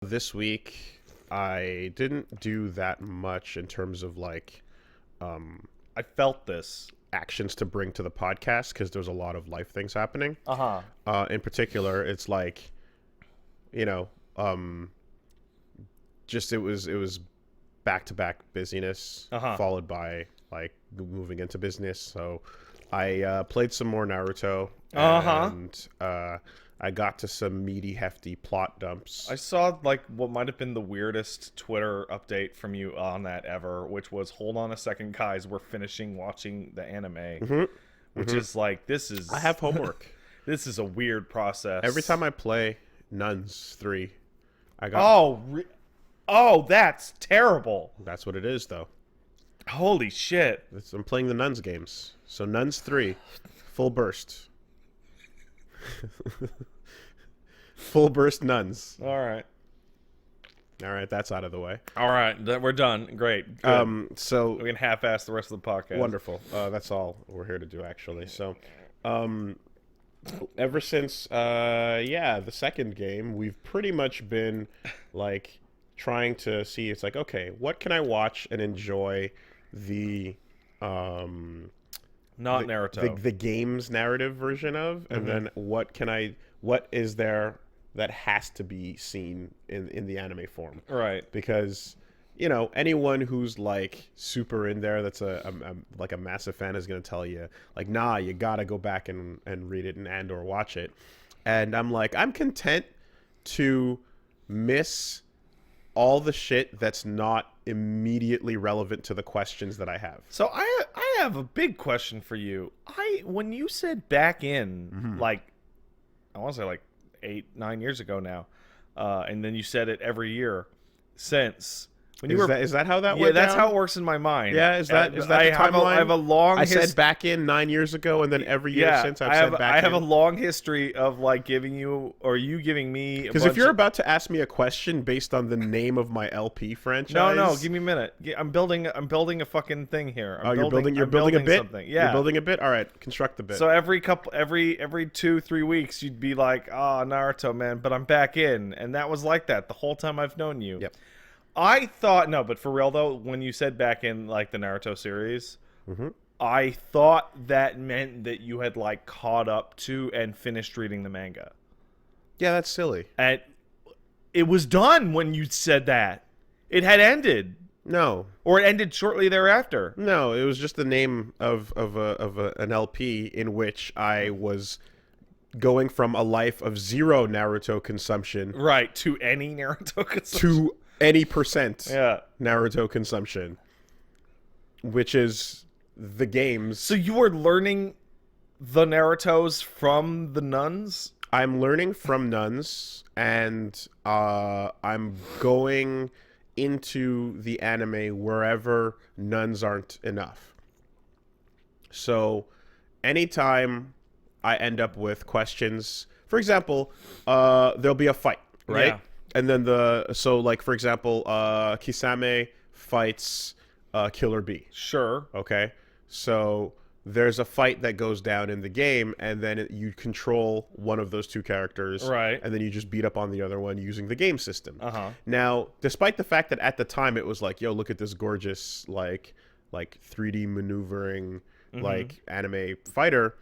This week, I didn't do that much in terms of I felt this. actions to bring to the podcast because there's a lot of life things happening. Uh-huh. In particular, it's like, you know, just it was back to back busyness followed by like moving into business. So I played some more Naruto and I got to some meaty, hefty plot dumps. I saw like what might have been the weirdest Twitter update from you on that ever, which was, hold on a second, guys, we're finishing watching the anime. Which is like, this is... I have homework. This is a weird process. Every time I play Nuns 3, I got... Oh, that's terrible. That's what it is, though. Holy shit. I'm playing the Nuns games. So Nuns 3, full burst. Full burst Nuns. All right, that's out of the way. All right, we're done. Great. Good. So We can half-ass the rest of the podcast. wonderful. That's all we're here to do, actually. So, ever since, the second game, we've pretty much been like trying to see. It's like, okay, what can I watch and enjoy the Not Naruto. the game's narrative version of, and then what is there that has to be seen in the anime form, Right. because anyone who's like super in there, that's like a massive fan, is going to tell you like, nah, you gotta go back and read it and or watch it. And I'm like, I'm content to miss all the shit that's not immediately relevant to the questions that I have. So I have a big question for you. When you said back in, like, I want to say like 8-9 years ago now, and then you said it every year since. When you Is that how that yeah, went that's down? how it works in my mind. Yeah, is that the I timeline? have a long. I said back in 9 years ago, and then every year since I've said back in. I have a long history of like giving you or you giving me. Because if you're about to ask me a question based on the name of my LP franchise, no, give me a minute. I'm building a fucking thing here. You're building a bit. Something. Yeah, you're building a bit. All right, construct the bit. So every 2-3 weeks, you'd be like, Naruto, man, but I'm back in, and that was like that the whole time I've known you. Yep. I thought, no, but for real though, when you said back in like the Naruto series, I thought that meant that you had like caught up to and finished reading the manga. Yeah, that's silly. And it was done when you said that. It had ended. No, or it ended shortly thereafter. No, it was just the name of an LP in which I was going from a life of zero Naruto consumption, right, to any Naruto consumption, to any percent yeah. Naruto consumption, which is the games. So you were learning the Narutos from the nuns? I'm learning from nuns, and I'm going into the anime wherever nuns aren't enough. So anytime I end up with questions, for example, there'll be a fight, right? Yeah. And then for example, Kisame fights Killer Bee. Sure. Okay. So there's a fight that goes down in the game, and then you control one of those two characters, right? And then you just beat up on the other one using the game system. Now, despite the fact that at the time it was like, yo, look at this gorgeous like 3D maneuvering like anime fighter,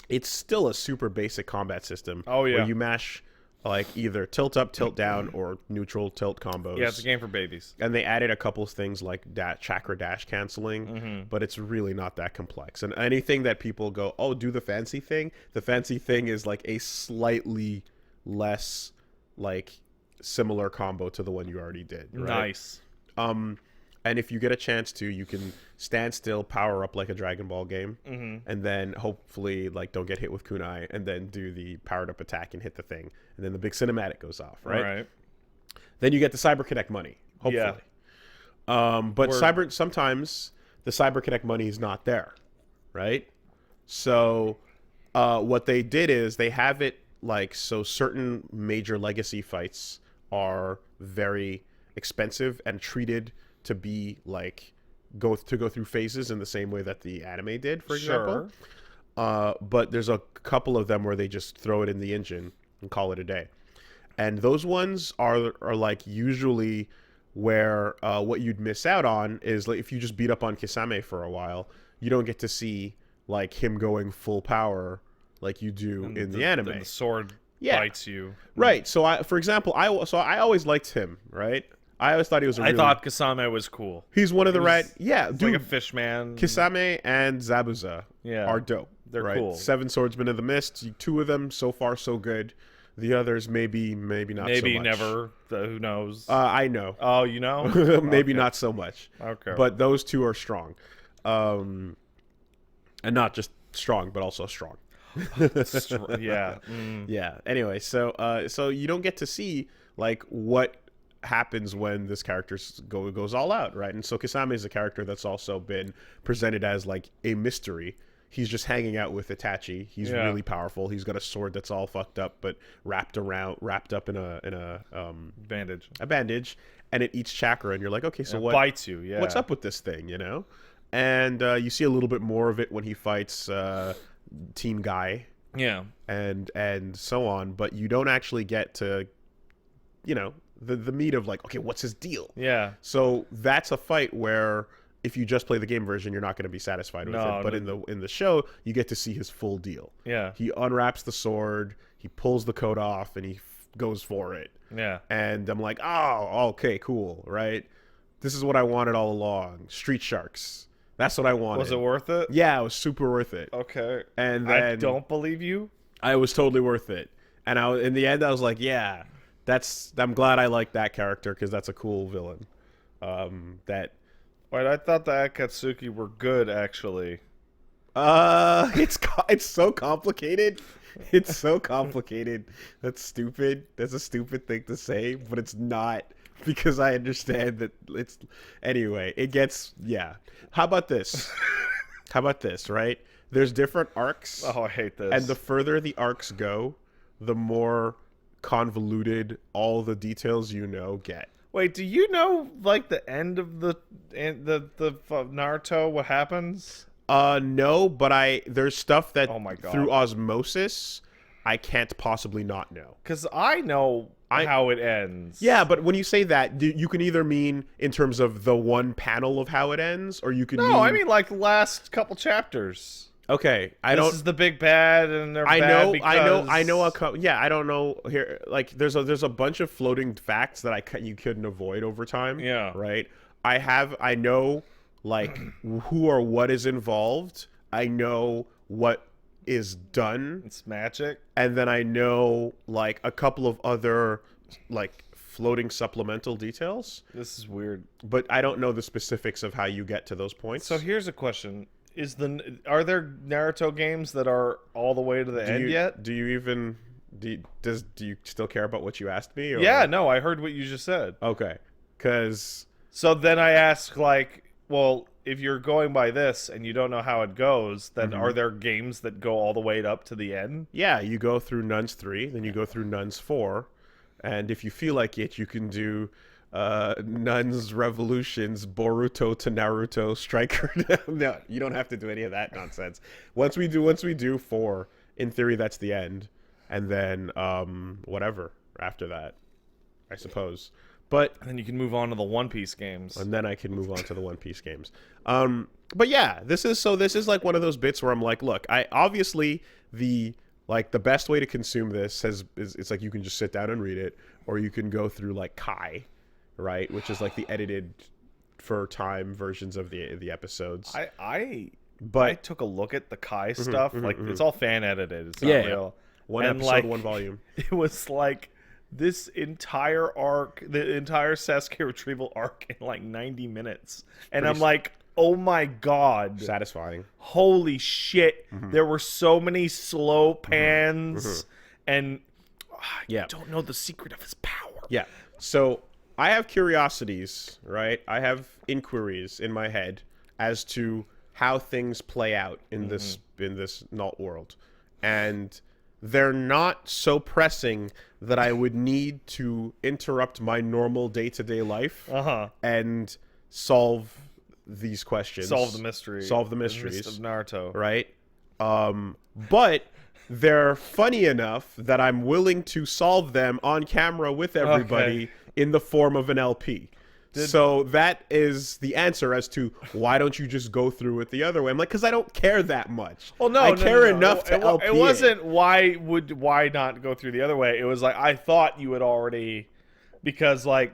it's still a super basic combat system. Oh yeah, where you mash like either tilt up, tilt down, or neutral tilt combos. Yeah, it's a game for babies. And they added a couple of things like chakra dash canceling, but it's really not that complex. And anything that people go, oh, do the fancy thing is like a slightly less like similar combo to the one you already did. Right? Nice. And if you get a chance to, you can stand still, power up like a Dragon Ball game, and then hopefully like don't get hit with kunai, and then do the powered up attack and hit the thing, and then the big cinematic goes off, right? Right. Then you get the Cyber Connect money, hopefully. Yeah. But sometimes the Cyber Connect money is not there, right? So what they did is they have it like, so certain major legacy fights are very expensive and treated to be like go through phases in the same way that the anime did, for example. But there's a couple of them where they just throw it in the engine and call it a day. and those ones are like usually where what you'd miss out on is like if you just beat up on Kisame for a while, you don't get to see like him going full power like you do in the anime. And the sword bites you. Right. So for example, I always liked him, right? I always thought he was a really... I thought Kasame was cool. He's one of the right... Yeah, dude. Like a fish man. Kisame and Zabuza are dope. They're cool. 7 Swordsmen of the Mist. 2 of them, so far, so good. The others, maybe not so much. Maybe never. Who knows? I know. Oh, you know? Maybe not so much. Okay. But those 2 are strong. And not just strong, but also strong. Yeah. Yeah. Anyway, so you don't get to see, like, what happens when this character goes all out, right? And so Kisame is a character that's also been presented as like a mystery. He's just hanging out with Itachi. He's really powerful. He's got a sword that's all fucked up but wrapped up in a bandage, and it eats chakra, and you're like, okay, so what bites you? Yeah, what's up with this thing, you know? And you see a little bit more of it when he fights Team Guy, and so on, but you don't actually get to, you know, the meat of like, okay, what's his deal? Yeah. So that's a fight where if you just play the game version, you're not going to be satisfied with it. But in the show, you get to see his full deal. Yeah. He unwraps the sword, he pulls the coat off, and he goes for it. Yeah. And I'm like, oh, okay, cool, right? This is what I wanted all along. Street Sharks. That's what I wanted. Was it worth it? Yeah, it was super worth it. Okay. And then I don't believe you. I was totally worth it. And in the end, I was like, yeah. I'm glad I like that character because that's a cool villain. Wait, I thought the Akatsuki were good actually. It's so complicated. It's so complicated. That's stupid. That's a stupid thing to say, but it's not because I understand that it's anyway. It gets How about this? Right? There's different arcs. Oh, I hate this. And the further the arcs go, the more convoluted all the details get. Wait, do you know like the end of the Naruto? What happens? No, but there's stuff that through osmosis I can't possibly not know. Because I know how it ends. Yeah, but when you say that, you can either mean in terms of the one panel of how it ends, or you can I mean like the last couple chapters. Okay, This is the big bad, and they're I bad know. because... I don't know here. Like, there's a bunch of floating facts that you couldn't avoid over time. Yeah. Right. I know like who or what is involved. I know what is done. It's magic. And then I know like a couple of other like floating supplemental details. This is weird. But I don't know the specifics of how you get to those points. So here's a question. Are there Naruto games that are all the way to the end yet? Do you still care about what you asked me? Or? Yeah, no, I heard what you just said. Okay. So then I ask, like, well, if you're going by this and you don't know how it goes, then are there games that go all the way up to the end? Yeah, you go through Nuns 3, then you go through Nuns 4, and if you feel like it, you can do Nuns Revolutions, Boruto to Naruto, Striker. No, you don't have to do any of that nonsense. Once we do 4, in theory that's the end, and then whatever after that, I suppose. But and then you can move on to the One Piece games. And then I can move on to the One Piece games. But yeah, this is like one of those bits where I'm like, look, I obviously the best way to consume this is it's like you can just sit down and read it, or you can go through like Kai, right, which is like the edited for time versions of the episodes. I took a look at the Kai stuff. It's all fan edited. It's not real. One episode, one volume. It was like this entire arc, the entire Sasuke retrieval arc in like 90 minutes. And I'm like, oh my God. Satisfying. Holy shit. There were so many slow pans and I don't know the secret of his power. Yeah. So I have curiosities, right? I have inquiries in my head as to how things play out in this Naut world. And they're not so pressing that I would need to interrupt my normal day-to-day life and solve these questions. Solve the mysteries. Solve the mysteries of Naruto. Right? But they're funny enough that I'm willing to solve them on camera with everybody in the form of an LP. So that is the answer as to why don't you just go through it the other way. I'm like, because I don't care that much. Well, no, I care enough to LP it wasn't why not go through the other way. It was like I thought you had already, because like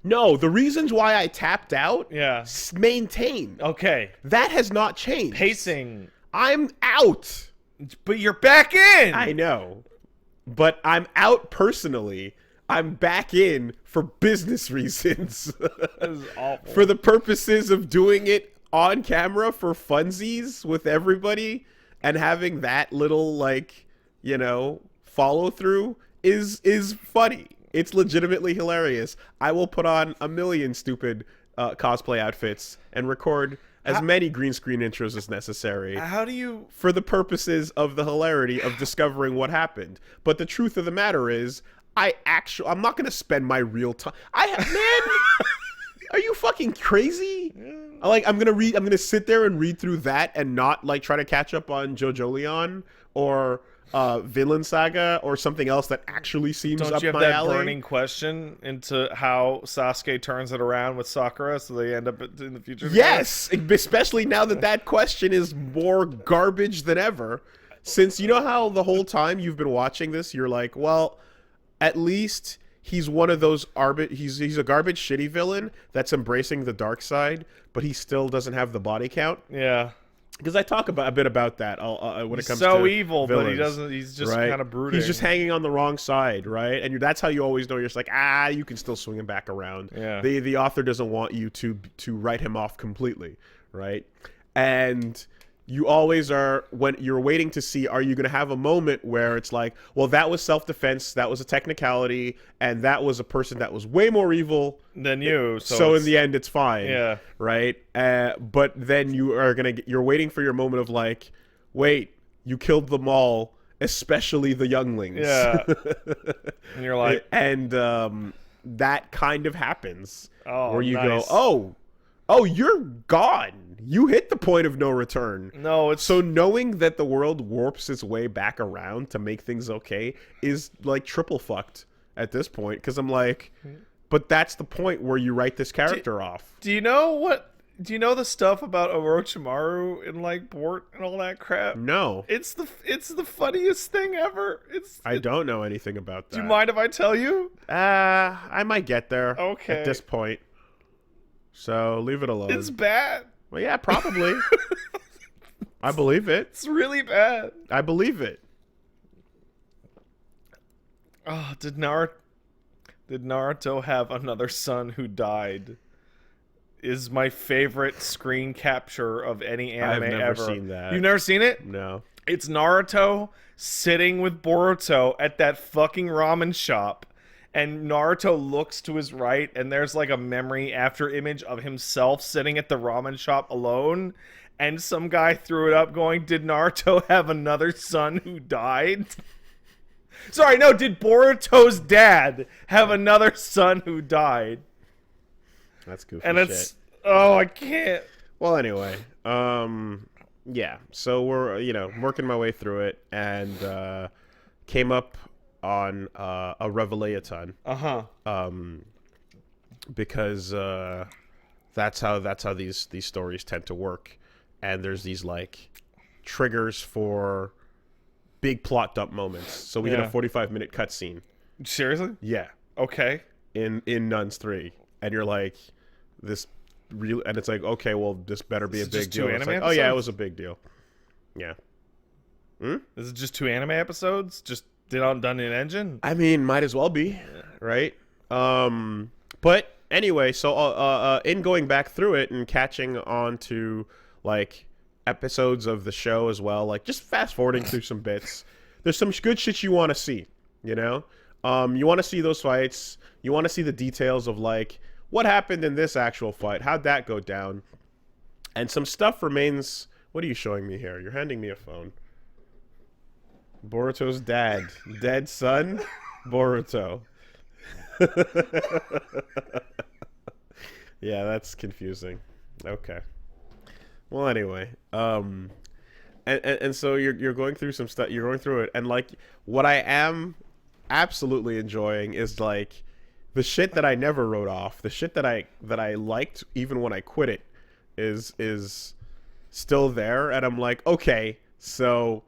no, the reasons why I tapped out, yeah, maintain. Okay, that has not changed. Pacing. I'm out, but you're back in. I know, but I'm out personally. I'm back in for business reasons. That is awful. For the purposes of doing it on camera for funsies with everybody and having that little, like, you know, follow through is funny. It's legitimately hilarious. I will put on a million stupid cosplay outfits and record as many green screen intros as necessary. How do you... For the purposes of the hilarity of discovering what happened. But the truth of the matter is, I'm not gonna spend my real time. Man, are you fucking crazy? I'm gonna sit there and read through that and not like try to catch up on JoJo Leon or Vinland Saga or something else that actually seems up my alley. Don't you have that burning question into how Sasuke turns it around with Sakura, so they end up in the future? Yes, especially now that question is more garbage than ever. Since you know how the whole time you've been watching this, you're like, well, at least he's one of those he's a garbage shitty villain that's embracing the dark side, but he still doesn't have the body count. Yeah. Because I talk a bit about that when it comes to so evil, villains, but he doesn't. He's just right? kind of brooding. He's just hanging on the wrong side, right? And that's how you always know. You're just like, you can still swing him back around. Yeah. The author doesn't want you to write him off completely, right? And you always are, when you're waiting to see, are you going to have a moment where it's like, well, that was self-defense, that was a technicality, and that was a person that was way more evil than you. So in the end, it's fine. Yeah. Right? But then you're waiting for your moment of like, wait, you killed them all, especially the younglings. Yeah. And you're like... And that kind of happens. Oh, where you nice. go, oh, you're gone. You hit the point of no return. No, it's... So knowing that the world warps its way back around to make things okay is like triple fucked at this point. Because I'm like, but that's the point where you write this character off. Do you know the stuff about Orochimaru and like Bort and all that crap? No. It's the funniest thing ever. I don't know anything about that. Do you mind if I tell you? I might get there. Okay. At this point. So leave it alone. It's bad. Well, yeah, probably. I believe it. It's really bad. I believe it. Oh, did Naruto have another son who died? Is my favorite screen capture of any anime ever. I've never seen that. You've never seen it? No. It's Naruto sitting with Boruto at that fucking ramen shop. And Naruto looks to his right, and there's like a memory after image of himself sitting at the ramen shop alone. And some guy threw it up going, did Naruto have another son who died? Sorry, no, did Boruto's dad have another son who died? That's goofy and shit. It's, oh, I can't. Well, anyway, yeah, so we're, working my way through it, and came up on a Revelaton. Because that's how these stories tend to work, and there's these like triggers for big plot dump moments. So we get a 45-minute cutscene. Seriously? Yeah. Okay. In Nuns 3, and you're like, this real, and it's like, okay, well, this better be a big deal. It's like, oh yeah, it was a big deal. Yeah. Is it just 2 anime episodes? Just done in engine? I mean, might as well be, right? But anyway, so in going back through it and catching on to like episodes of the show as well, like just fast forwarding through some bits, there's some good shit you want to see, you want to see those fights, you want to see the details of like what happened in this actual fight, how'd that go down, and some stuff remains. What are you showing me here? You're handing me a phone. Boruto's dead son, Boruto. Yeah, that's confusing. Okay. Well, anyway, and so you're going through some stuff. You're going through it, and like what I am absolutely enjoying is like the shit that I never wrote off, the shit that I liked even when I quit it, is still there, and I'm like, okay, so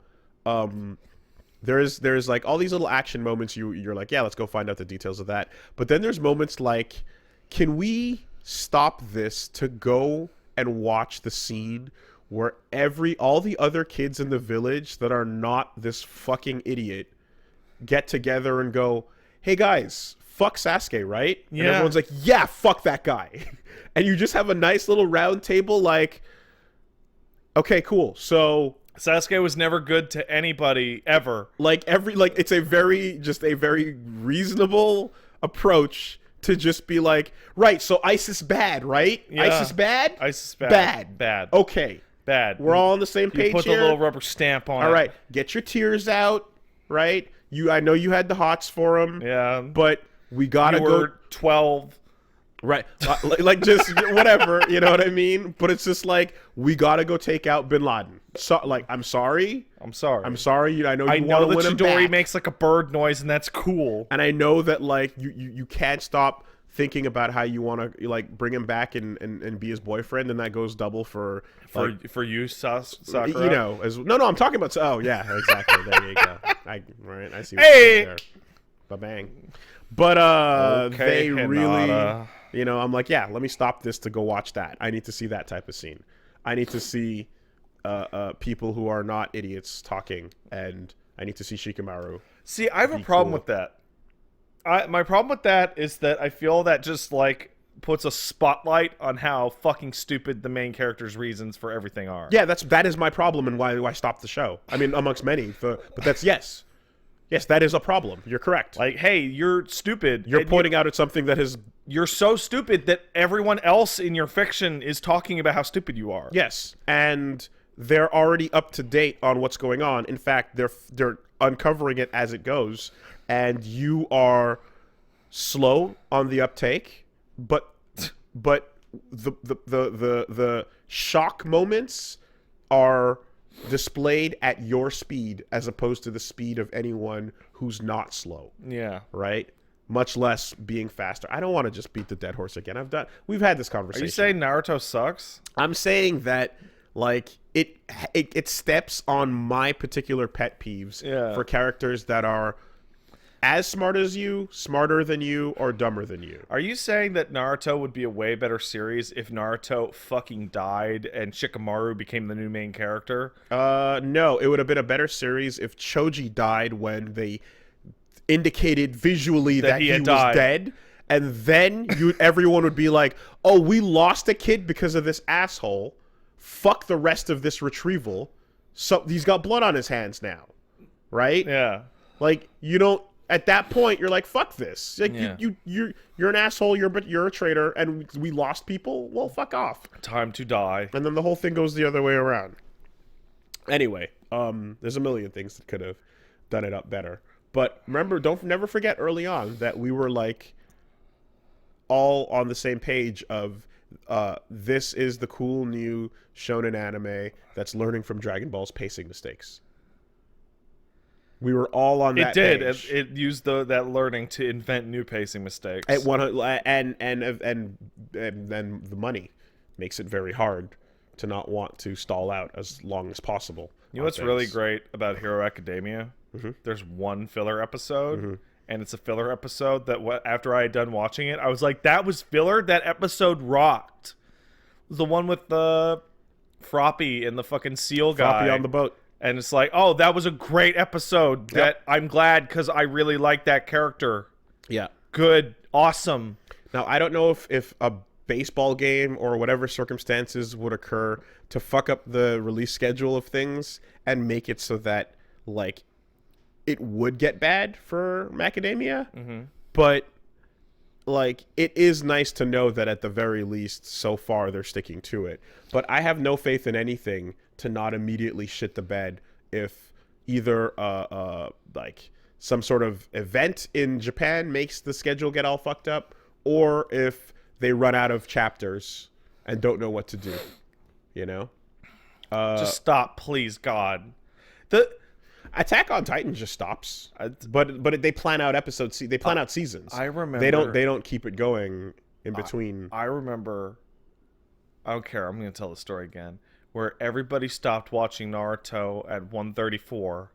there's like all these little action moments. You're like, yeah, let's go find out the details of that. But then there's moments like, can we stop this to go and watch the scene where all the other kids in the village that are not this fucking idiot get together and go, hey guys, fuck Sasuke, right? Yeah. And everyone's like, yeah, fuck that guy. And you just have a nice little round table like, okay, cool. So Sasuke was never good to anybody ever. It's a very reasonable approach to just be like, right, so ISIS bad, right? Yeah. ISIS bad? ISIS bad. Bad. Bad. Okay. Bad. We're all on the same page You put here. the little rubber stamp on it. All right, get your tears out, right? I know you had the hots for him. Yeah. But we gotta You were 12. Right, like just whatever, you know what I mean? But it's just like, we gotta go take out Bin Laden. So, like, I'm sorry. I'm sorry. I know I you know want to that win him Chidori back. makes like a bird noise, and that's cool. And I know that like you can't stop thinking about how you want to like bring him back and be his boyfriend, and that goes double for you, Sakura. you know, no, I'm talking about. Oh yeah, exactly. There you go. I see. What Hey, there. Ba-bang. But okay, they Hinata. really, you know, I'm like, yeah, let me stop this to go watch that. I need to see that type of scene. I need to see people who are not idiots talking, and I need to see Shikamaru. See, I have a problem with that. My problem with that is that I feel that just like puts a spotlight on how fucking stupid the main character's reasons for everything are. Yeah, that is my problem, and why I stopped the show. I mean, amongst many, but that's yes, that is a problem. You're correct. Like, hey, you're stupid. You're pointing out at something that is. You're so stupid that everyone else in your fiction is talking about how stupid you are. Yes, and they're already up to date on what's going on. In fact, they're uncovering it as it goes, and you are slow on the uptake, but the shock moments are displayed at your speed as opposed to the speed of anyone who's not slow. Yeah. Right? Much less being faster. I don't want to just beat the dead horse again. We've had this conversation. Are you saying Naruto sucks? I'm saying that like it steps on my particular pet peeves for characters that are as smart as you, smarter than you, or dumber than you. Are you saying that Naruto would be a way better series if Naruto fucking died and Shikamaru became the new main character? No, it would have been a better series if Choji died when they indicated visually that he was dead, and then everyone would be like, "Oh, we lost a kid because of this asshole. Fuck the rest of this retrieval. So he's got blood on his hands now, right?" Yeah. Like, you don't. At that point, you're like, fuck this. Like, you're an asshole. You're a traitor, and we lost people. Well, fuck off. Time to die. And then the whole thing goes the other way around. Anyway, there's a million things that could have done it up better. But remember, never forget early on that we were like all on the same page of this is the cool new shonen anime that's learning from Dragon Ball's pacing mistakes. We were all on that page. It used that learning to invent new pacing mistakes. And the money makes it very hard to not want to stall out as long as possible. You know what's really great about Hero Academia? Mm-hmm. There's one filler episode, and it's a filler episode that after I had done watching it, I was like, that was filler? That episode rocked. It was the one with the Froppy and the fucking seal guy. Froppy on the boat. And it's like, oh, that was a great episode. That I'm glad because I really like that character. Yeah. Good. Awesome. Now, I don't know if a baseball game or whatever circumstances would occur to fuck up the release schedule of things and make it so that, like, it would get bad for Macadamia. Mm-hmm. But, like, it is nice to know that at the very least, so far, they're sticking to it. But I have no faith in anything to not immediately shit the bed if either like some sort of event in Japan makes the schedule get all fucked up, or if they run out of chapters and don't know what to do, you know? Just stop, please, God. The Attack on Titan just stops, but they plan out episodes. They plan out seasons. I remember they don't keep it going in between. I remember. I don't care. I'm going to tell the story again, where everybody stopped watching Naruto at 134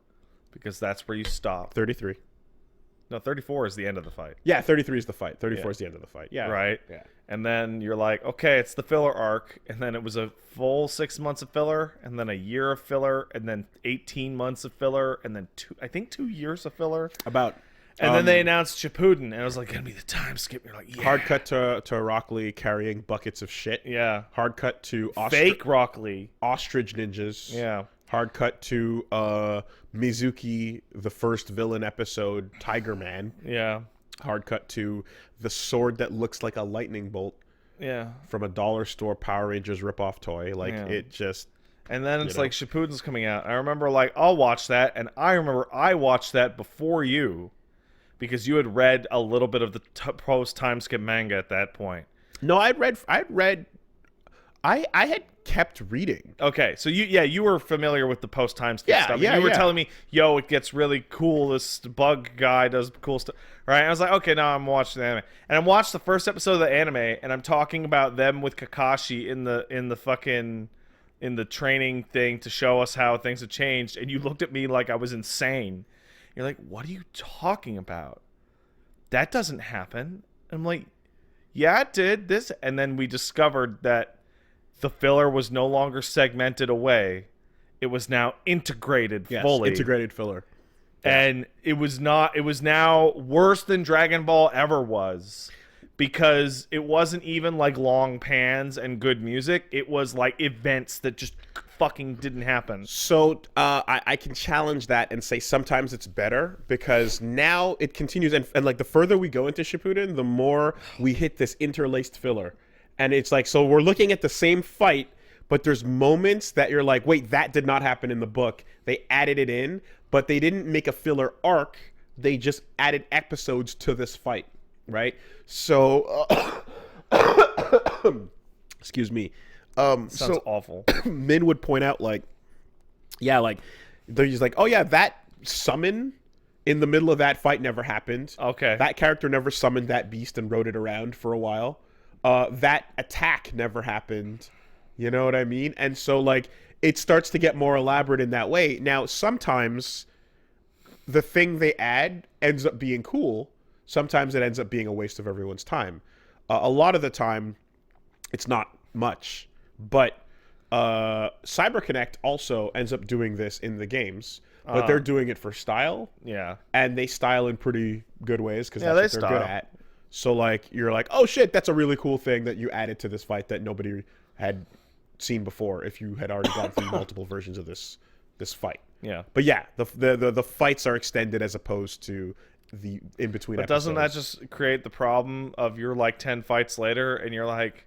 because that's where you stop. 33. No, 34 is the end of the fight. Yeah, 33 is the fight. 34 is the end of the fight. Yeah. Right? Yeah. And then you're like, okay, it's the filler arc. And then it was a full 6 months of filler, and then a year of filler, and then 18 months of filler, and then 2 years of filler. And then they announced Shippuden, and it was like, gonna be the time skip. And you're like, yeah. Hard cut to Rock Lee carrying buckets of shit. Yeah. Hard cut to Fake Rock Lee. Ostrich ninjas. Yeah. Hard cut to Mizuki, the first villain episode, Tiger Man. Yeah. Hard cut to the sword that looks like a lightning bolt. Yeah. From a dollar store Power Rangers ripoff toy. Like, it just... And then it's like Shippuden's coming out. I remember, like, I'll watch that, and I remember I watched that before you because you had read a little bit of the post-time skip manga at that point. No, I had kept reading. Okay, so you were familiar with the post time skip stuff. Yeah, you were telling me, yo, it gets really cool. This bug guy does cool stuff. Right? I was like, okay, now I'm watching the anime. And I watched the first episode of the anime, and I'm talking about them with Kakashi in the training thing to show us how things have changed, and you looked at me like I was insane. You're like, what are you talking about? That doesn't happen. I'm like, yeah, it did. This, and then we discovered that the filler was no longer segmented away. It was now integrated fully. Integrated filler. And it was now worse than Dragon Ball ever was, because it wasn't even like long pans and good music. It was like events that just fucking didn't happen. So I can challenge that and say sometimes it's better, because now it continues, and like the further we go into Shippuden, the more we hit this interlaced filler. And it's like, so we're looking at the same fight, but there's moments that you're like, wait, that did not happen in the book. They added it in, but they didn't make a filler arc. They just added episodes to this fight, right? So, excuse me. Sounds awful. Min would point out, like, yeah, like, they're just like, oh yeah, that summon in the middle of that fight never happened. Okay. That character never summoned that beast and rode it around for a while. That attack never happened. You know what I mean? And so, like, it starts to get more elaborate in that way. Now, sometimes the thing they add ends up being cool. Sometimes it ends up being a waste of everyone's time. A lot of the time, it's not much. But CyberConnect also ends up doing this in the games. But they're doing it for style. Yeah. And they style in pretty good ways, because that's what they're good at. So, like, you're like, oh, shit, that's a really cool thing that you added to this fight that nobody had seen before if you had already gone through multiple versions of this fight. Yeah. But, yeah, the fights are extended as opposed to the in-between episodes. Doesn't that just create the problem of you're, like, 10 fights later, and you're like,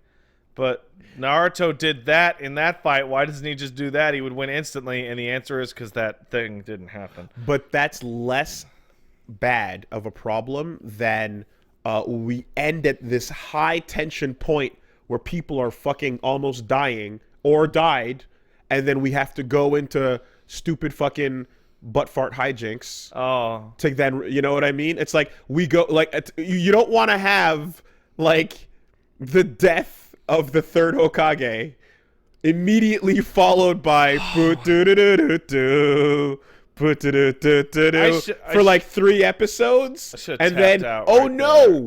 but Naruto did that in that fight. Why doesn't he just do that? He would win instantly. And the answer is because that thing didn't happen. But that's less bad of a problem than... we end at this high tension point where people are fucking almost dying or died, and then we have to go into stupid fucking butt fart hijinks. Oh. To then, you know what I mean? It's like we go, like, you don't want to have, like, the death of the third Hokage immediately followed by for like 3 episodes, and then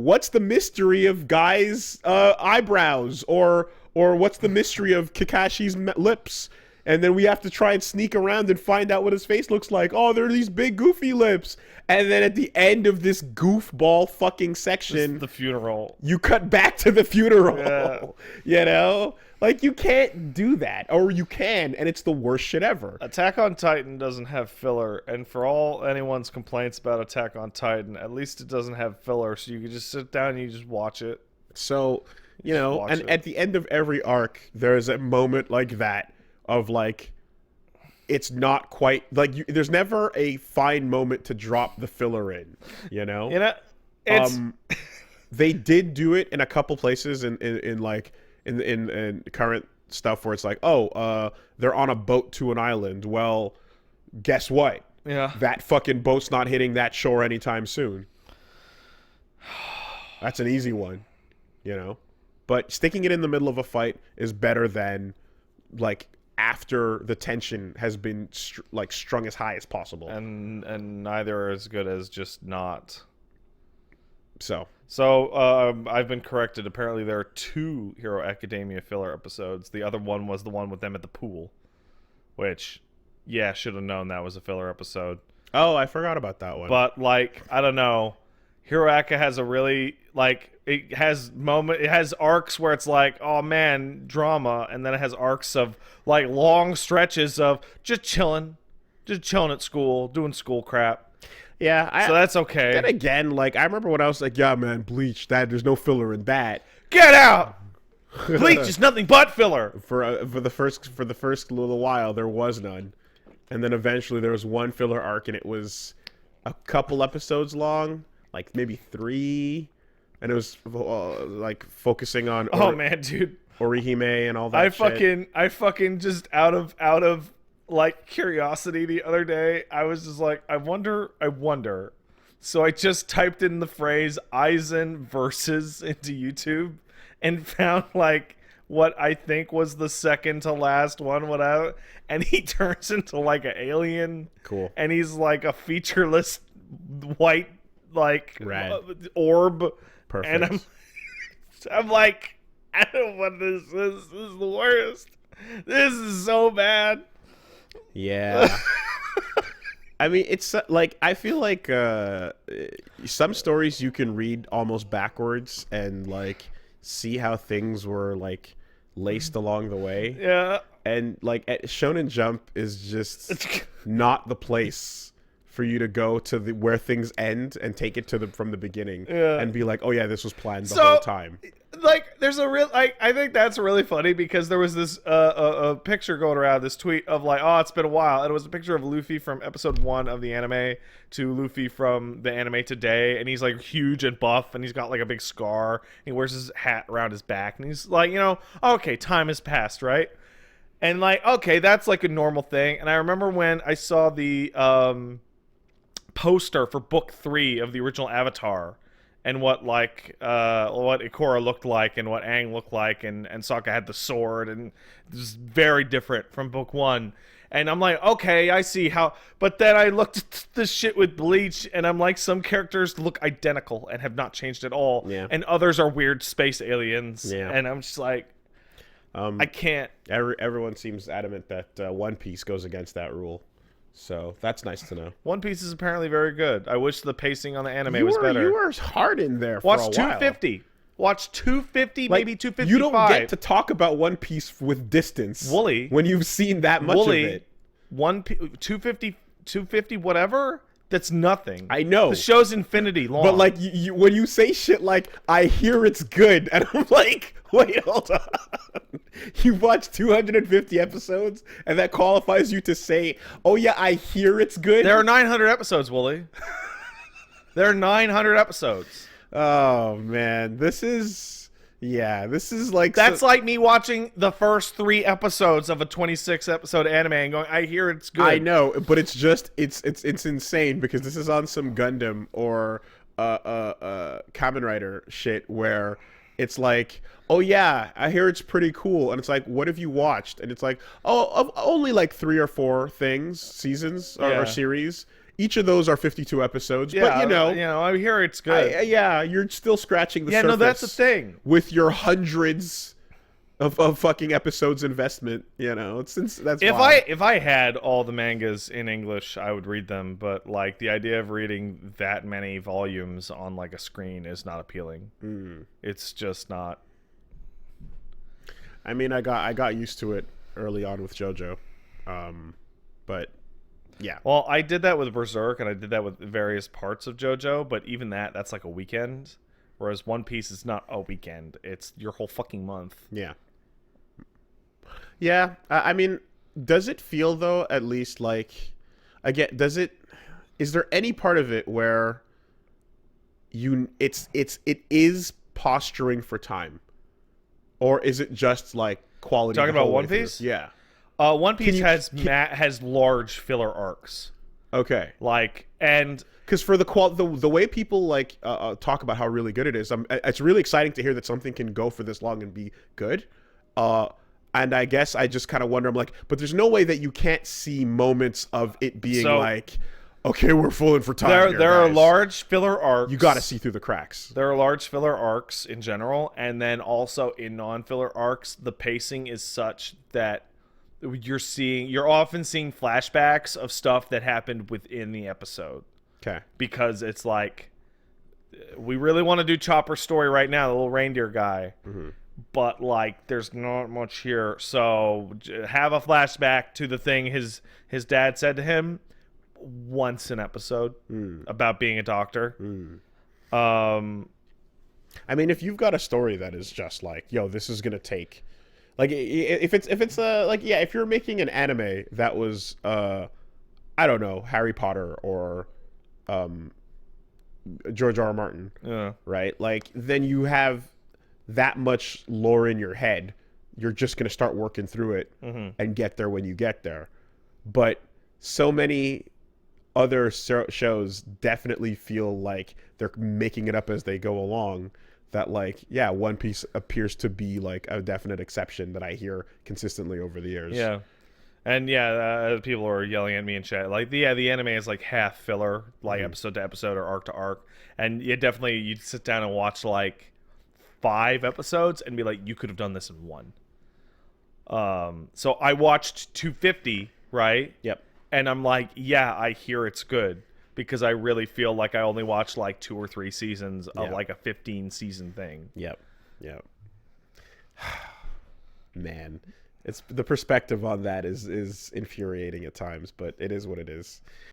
what's the mystery of Guy's eyebrows, or what's the mystery of Kakashi's lips? And then we have to try and sneak around and find out what his face looks like. Oh, there are these big goofy lips. And then at the end of this goofball fucking section, the funeral, you cut back to the funeral. Yeah. You know? Like, you can't do that. Or you can, and it's the worst shit ever. Attack on Titan doesn't have filler, and for all anyone's complaints about Attack on Titan, at least it doesn't have filler, so you can just sit down and you just watch it. So, you know, and at the end of every arc, there's a moment like that of, like, it's not quite, like, there's never a fine moment to drop the filler in, you know? You know, it's... They did do it in a couple places in current stuff where it's like, oh, they're on a boat to an island. Well, guess what? Yeah. That fucking boat's not hitting that shore anytime soon. That's an easy one, you know? But sticking it in the middle of a fight is better than, like, after the tension has been, strung as high as possible. And neither are as good as just not. So I've been corrected. Apparently there are 2 Hero Academia filler episodes. The other one was the one with them at the pool. Which, yeah, should have known that was a filler episode. Oh, I forgot about that one. But, like, I don't know. Hero Aka has a really, like, it has arcs where it's like, oh man, drama, and then it has arcs of, like, long stretches of just chilling at school, doing school crap. Yeah, so that's okay. Then again, like, I remember when I was like, yeah, man, Bleach, there's no filler in that. Get out! Bleach is nothing but filler. For the first little while, there was none, and then eventually there was one filler arc, and it was a couple episodes long, like maybe 3, and it was like focusing on man, dude, Orihime and all that. I fucking just out of like curiosity the other day, I was just like, I wonder. So I just typed in the phrase WoolieVersus into YouTube and found like what I think was the second to last one without, and he turns into like an alien. Cool. And he's like a featureless white like Rad. Orb. Perfect. And I'm like, I don't know what this is. This is the worst. This is so bad. Yeah. I mean, it's like, I feel like some stories you can read almost backwards and like see how things were like laced along the way. Yeah. And like Shonen Jump is just not the place for you to go to where things end and take it from the beginning and be like, oh yeah, this was planned the whole time. Like, there's a real, like, I think that's really funny because there was this a picture going around, this tweet of like, oh, it's been a while, and it was a picture of Luffy from episode 1 of the anime to Luffy from the anime today, and he's like huge and buff, and he's got like a big scar, and he wears his hat around his back, and he's like, you know, okay, time has passed, right? And like, okay, that's like a normal thing. And I remember when I saw the poster for book 3 of the original Avatar, and what like what Ikora looked like and what Aang looked like, and Sokka had the sword, and it was very different from book 1. And I'm like, okay, I see how. But then I looked at this shit with Bleach, and I'm like, some characters look identical and have not changed at all, and others are weird space aliens, and I'm just like, I can't. Everyone seems adamant that One Piece goes against that rule. So that's nice to know. One Piece is apparently very good. I wish the pacing on the anime was better. You were hard in there for Watch a while. 250. Watch 250, like, maybe 255. You don't get to talk about One Piece with distance, Wooly, when you've seen that much of it. 250 whatever, that's nothing. I know. The show's infinity long. But like, when you say shit like, I hear it's good, and I'm like, wait, hold on. You watched 250 episodes, and that qualifies you to say, oh yeah, I hear it's good? There are 900 episodes, Wooly. There are 900 episodes. Oh, man. This is like... That's like me watching the first 3 episodes of a 26-episode anime and going, I hear it's good. I know, but it's just, it's insane, because this is on some Gundam or Kamen Rider shit where it's like, oh yeah, I hear it's pretty cool, and it's like, what have you watched? And it's like, oh, only like 3 or 4 seasons or series. Each of those are 52 episodes, but you know, I hear it's good. You're still scratching the surface. Yeah, no, that's the thing. With your hundreds of fucking episodes investment, you know, that's if I had all the mangas in English, I would read them. But like, the idea of reading that many volumes on like a screen is not appealing. It's just not. I mean, I got used to it early on with JoJo, but yeah. Well, I did that with Berserk, and I did that with various parts of JoJo. But even that's like a weekend, whereas One Piece is not a weekend; it's your whole fucking month. Yeah. Yeah, I mean, does it feel though, at least like, again, is there any part of it where it is posturing for time? or is it just like quality? Talking the about whole One way through? Piece? Yeah. One Piece you- has large filler arcs. Okay. Like, and Because for the way people like talk about how really good it is, it's really exciting to hear that something can go for this long and be good. And I guess I just kind of wonder, I'm like, but there's no way that you can't see moments of it being So- like, okay, we're fooling for time. there are guys. large filler arcs. You got to see through the cracks. There are large filler arcs in general, and then also in non-filler arcs, the pacing is such that you're often seeing flashbacks of stuff that happened within the episode. Okay. Because it's like, we really want to do Chopper's story right now, the little reindeer guy, but like there's not much here, so have a flashback to the thing his dad said to him once an episode about being a doctor. I mean, if you've got a story that is just like, yo, this is gonna take, like, if it's like, yeah, if you're making an anime that was I don't know, Harry Potter or George R. R. Martin, Yeah. right? Like, then you have that much lore in your head. You're just gonna start working through it and get there when you get there. But so many other shows definitely feel like they're making it up as they go along. That, like, yeah, One Piece appears to be like a definite exception that I hear consistently over the years. Yeah. And yeah, people are yelling at me in chat. Like, the anime is like half filler, like episode to episode or arc to arc. And you definitely, you'd sit down and watch like 5 episodes and be like, you could have done this in 1. So I watched 250, right? Yep. And I'm like, yeah, I hear it's good. Because I really feel like I only watched like 2 or 3 seasons of like a 15 season thing. Yep. Man, it's the perspective on that is infuriating at times, but it is what it is.